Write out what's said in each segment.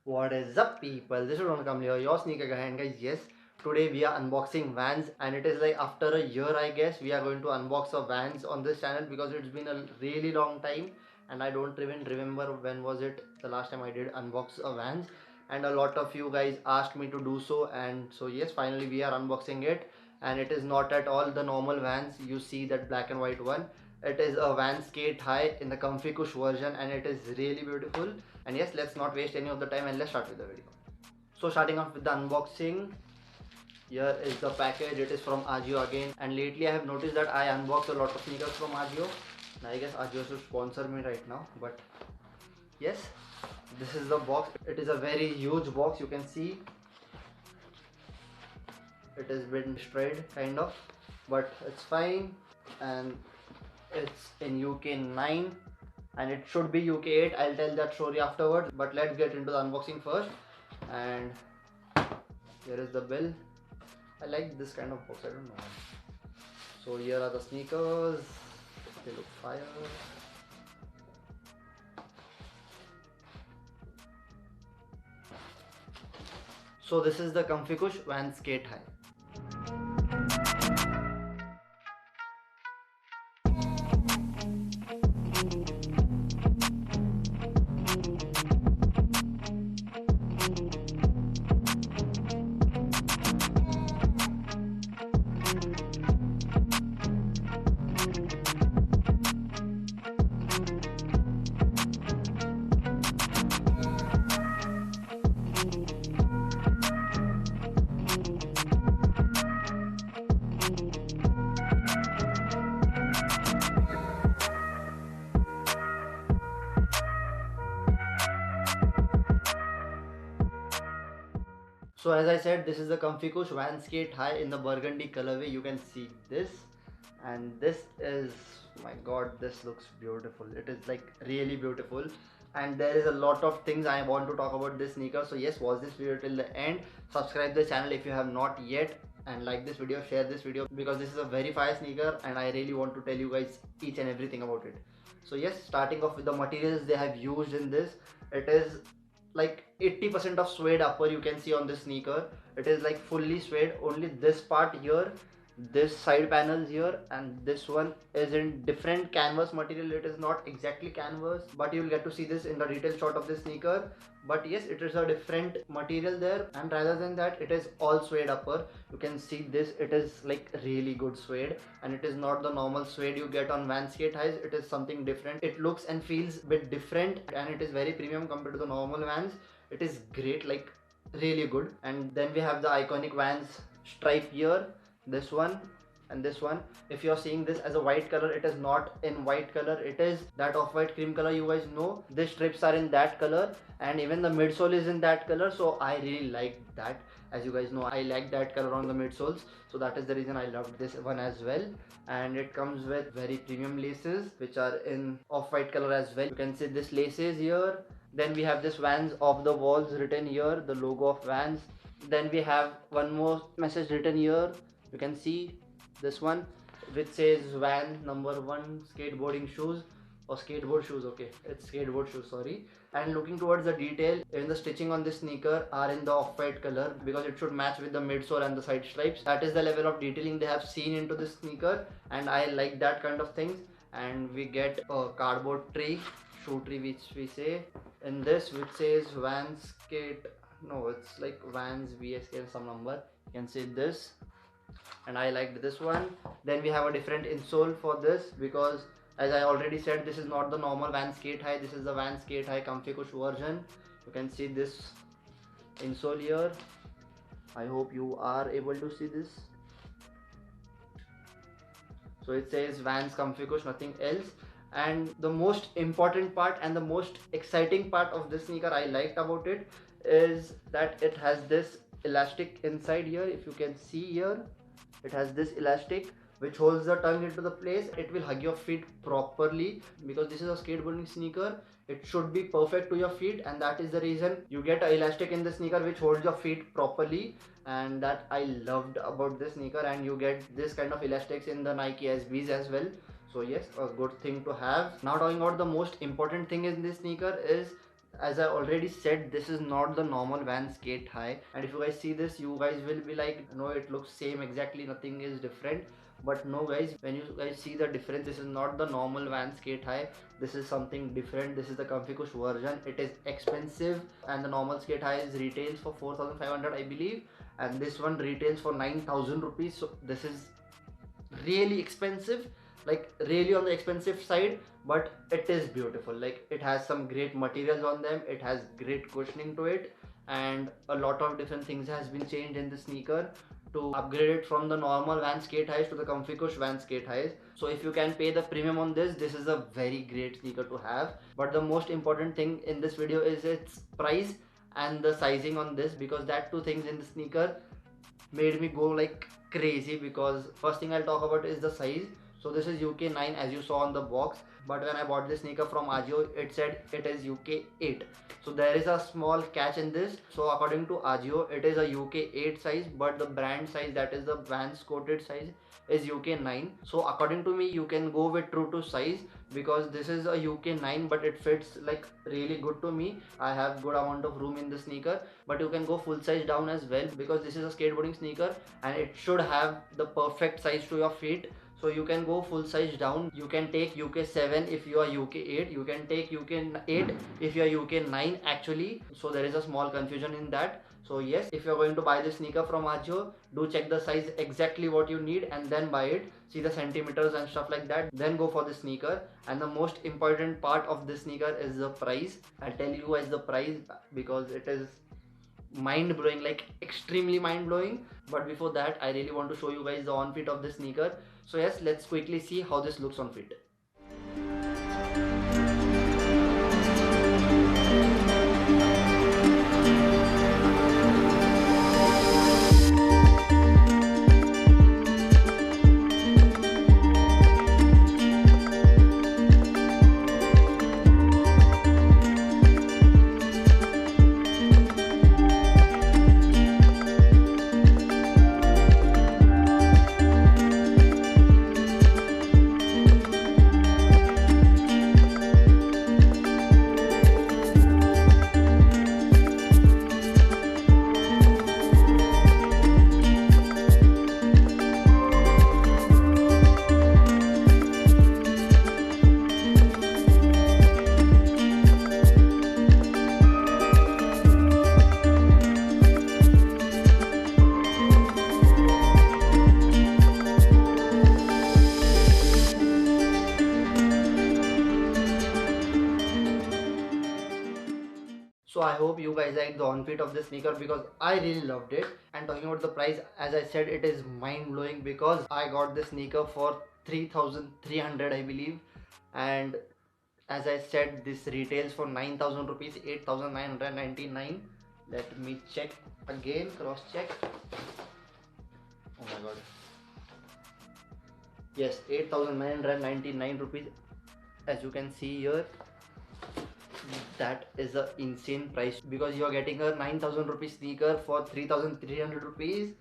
What is up, people? This is Ron Kamli, your sneaker guy, and guys, yes, today we are unboxing Vans, and it is like after a year, I guess, we are going to unbox a Vans on this channel because it's been a really long time, and I don't even remember when was it the last time I did unbox a Vans, and a lot of you guys asked me to do so, and so yes, finally we are unboxing it, and it is not at all the normal Vans. You see that black and white one. It is a Vans Skate High in the Comfy Kush version, and it is really beautiful. And yes, let's not waste any of the time and let's start with the video. So starting off with the unboxing, here is the package. It is from Ajio again, and lately I have noticed that I unbox a lot of sneakers from Ajio. Now I guess Ajio should sponsor me right now, but yes, this is the box. It is a very huge box. You can see it has been destroyed kind of, but it's fine. And it's in UK 9 and it should be UK 8. I'll tell that story afterwards, but let's get into the unboxing first. And here is the bill. I like this kind of box, I don't know. So here are the sneakers. They look fire. So this is the Comfy Kush Vans Skate High. So as I said, this is the Comfy Kush Vans Skate High in the burgundy colorway. You can see this, and this is, my god, this looks beautiful. It is like really beautiful, and there is a lot of things I want to talk about this sneaker. So yes, watch this video till the end. Subscribe the channel if you have not yet, and like this video, share this video, because this is a very fire sneaker and I really want to tell you guys each and everything about it. So yes, starting off with the materials they have used in this, it is like 80% of suede upper you can see on this sneaker. It is like fully suede. Only this part here, this side panels here, and this one is in different canvas material. It is not exactly canvas, but you will get to see this in the detail shot of this sneaker. But yes, it is a different material there, and rather than that, it is all suede upper. You can see this, it is like really good suede, and it is not the normal suede you get on Vans Skate Highs. It is something different. It looks and feels a bit different, and it is very premium compared to the normal Vans. It is great, like really good. And then we have the iconic Vans stripe here, this one and this one. If you're seeing this as a white color, it is not in white color, it is that off-white cream color you guys know. These strips are in that color, and even the midsole is in that color, so I really like that. As you guys know, I like that color on the midsoles, so that is the reason I loved this one as well. And it comes with very premium laces which are in off-white color as well. You can see this laces here. Then we have this Vans Off the Walls written here, the logo of Vans. Then we have one more message written here. You can see this one, which says Van #1 skateboarding shoes, or skateboard shoes. Okay, it's skateboard shoes, sorry. And looking towards the detail, even the stitching on this sneaker are in the off-white color because it should match with the midsole and the side stripes. That is the level of detailing they have seen into this sneaker, and I like that kind of things. And we get a cardboard tree, shoe tree, which we say in this, which says Vans Skate, no, it's like Vans VSK and some number. You can see this, and I liked this one. Then we have a different insole for this because, as I already said, this is not the normal Vans Skate High. This is the Vans Skate High Comfy Kush version. You can see this insole here. I hope you are able to see this. So it says Vans Comfy Kush, nothing else. And the most important part and the most exciting part of this sneaker I liked about it is that it has this elastic inside here. If you can see here, it has this elastic which holds the tongue into the place. It will hug your feet properly because this is a skateboarding sneaker. It should be perfect to your feet, and that is the reason you get a elastic in the sneaker which holds your feet properly, and that I loved about this sneaker. And you get this kind of elastics in the Nike SBs as well. So yes, a good thing to have. Now talking about the most important thing in this sneaker is As I already said, this is not the normal Vans Skate High, and if you guys see this, you guys will be like, no, it looks same exactly, nothing is different. But no guys, when you guys see the difference, this is not the normal Vans Skate High, this is something different. This is the Comfy Kush version. It is expensive, and the normal Skate High is retails for 4,500 I believe, and this one retails for 9,000 rupees. So this is really expensive, like really on the expensive side, but it is beautiful. Like it has some great materials on them, it has great cushioning to it, and a lot of different things has been changed in the sneaker to upgrade it from the normal Van Skate Highs to the Comfy Kush Van Skate Highs. So if you can pay the premium on this is a very great sneaker to have. But the most important thing in this video is its price and the sizing on this, because that two things in the sneaker made me go like crazy. Because first thing I'll talk about is the size. So this is UK 9 as you saw on the box, but when I bought this sneaker from Ajio, it said it is UK 8. So there is a small catch in this. So according to Ajio, it is a UK 8 size, but the brand size, that is the Vans coated size, is UK 9. So according to me, you can go with true to size, because this is a UK 9, but it fits like really good to me. I have good amount of room in the sneaker, but you can go full size down as well, because this is a skateboarding sneaker and it should have the perfect size to your feet. So you can go full size down. You can take UK 7 if you are UK 8. You can take UK 8 if you are UK 9 actually. So there is a small confusion in that. So yes, if you are going to buy this sneaker from Ajio, do check the size exactly what you need and then buy it. See the centimeters and stuff like that. Then go for the sneaker. And the most important part of this sneaker is the price. I'll tell you guys the price because it is mind blowing, like extremely mind blowing. But before that, I really want to show you guys the on fit of this sneaker. So yes, let's quickly see how this looks on fit. So I hope you guys like the on fit of this sneaker, because I really loved it. And talking about the price, as I said, it is mind blowing, because I got this sneaker for 3,300 I believe, and as I said, this retails for 9,000 rupees, 8,999. Let me check again, cross check. Oh my god. Yes, 8,999 rupees. As you can see here, that is a insane price, because you are getting a 9,000 rupees sneaker for 3,300 rupees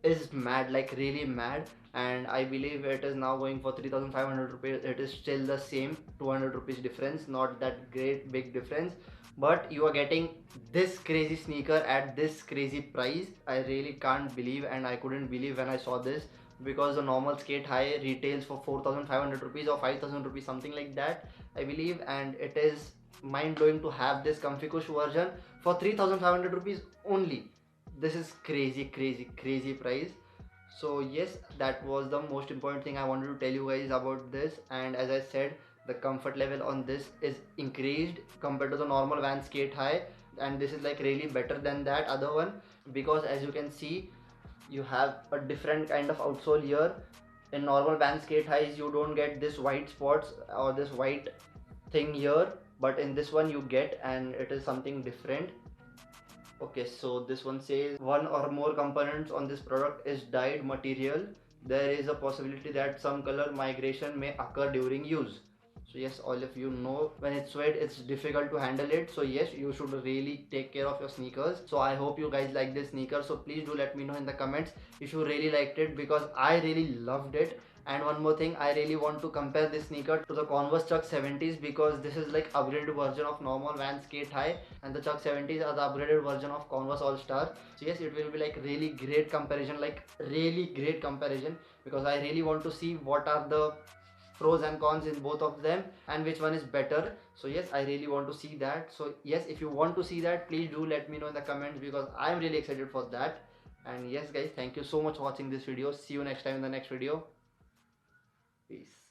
is mad, like really mad. And I believe it is now going for 3,500 rupees. It is still the same 200 rupees difference, not that great big difference, but you are getting this crazy sneaker at this crazy price. I really can't believe, and I couldn't believe when I saw this, because the normal Skate High retails for 4,500 rupees or 5,000 rupees, something like that I believe. And it is mind blowing to have this Comfy Kush version for 3,500 rupees only. This is crazy, crazy, crazy price. So yes, that was the most important thing I wanted to tell you guys about this. And as I said, the comfort level on this is increased compared to the normal Van Skate High, and this is like really better than that other one, because as you can see, you have a different kind of outsole here. In normal Van Skate Highs, you don't get this white spots or this white thing here, but in this one you get, and it is something different. Okay, so this one says one or more components on this product is dyed material. There is a possibility that some color migration may occur during use. So yes, all of you know when it's wet, it's difficult to handle it. So yes, you should really take care of your sneakers. So I hope you guys like this sneaker. So please do let me know in the comments if you really liked it, because I really loved it. And one more thing, I really want to compare this sneaker to the Converse Chuck 70s, because this is like upgraded version of normal Vans Skate High, and the Chuck 70s are the upgraded version of Converse All Star. So yes, it will be like really great comparison, like really great comparison, because I really want to see what are the pros and cons in both of them and which one is better. So yes, I really want to see that. So yes, if you want to see that, please do let me know in the comments, because I am really excited for that. And yes guys, thank you so much for watching this video. See you next time in the next video. Peace.